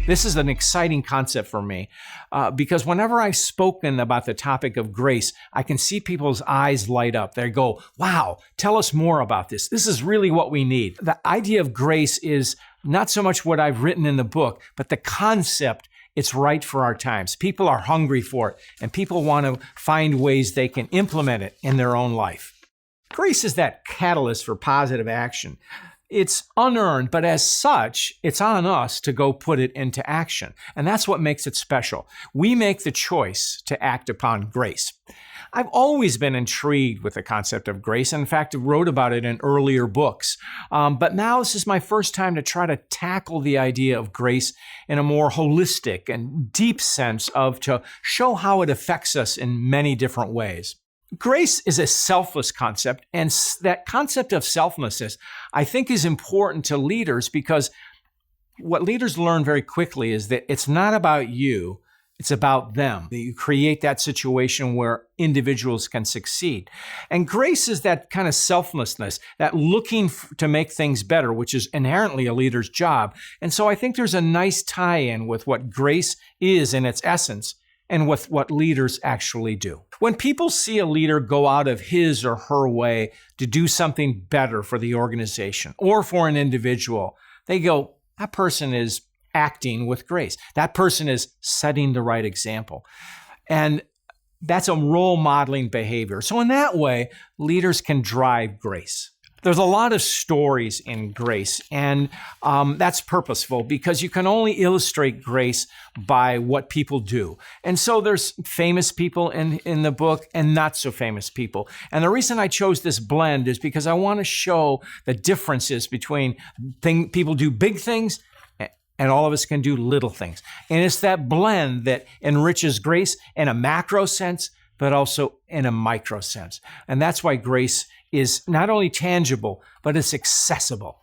This is an exciting concept for me because whenever I've spoken about the topic of grace, I can see people's eyes light up. They go, wow, tell us more about this. This is really what we need. The idea of grace is not so much what I've written in the book, but the concept. It's right for our times. People are hungry for it, and people want to find ways they can implement it in their own life. Grace is that catalyst for positive action. It's unearned, but as such, it's on us to go put it into action. And that's what makes it special. We make the choice to act upon grace. I've always been intrigued with the concept of grace. In fact, I wrote about it in earlier books. But now this is my first time to try to tackle the idea of grace in a more holistic and deep sense to show how it affects us in many different ways. Grace is a selfless concept, and that concept of selflessness, I think, is important to leaders because what leaders learn very quickly is that it's not about you, it's about them. You create that situation where individuals can succeed. And grace is that kind of selflessness, that looking to make things better, which is inherently a leader's job. And so I think there's a nice tie-in with what grace is in its essence and with what leaders actually do. When people see a leader go out of his or her way to do something better for the organization or for an individual, they go, that person is acting with grace. That person is setting the right example. And that's a role modeling behavior. So in that way, leaders can drive grace. There's a lot of stories in grace, and that's purposeful because you can only illustrate grace by what people do. And so there's famous people in the book and not so famous people. And the reason I chose this blend is because I want to show the differences between people do big things and all of us can do little things. And it's that blend that enriches grace in a macro sense, but also in a micro sense. And that's why grace is not only tangible, but it's accessible.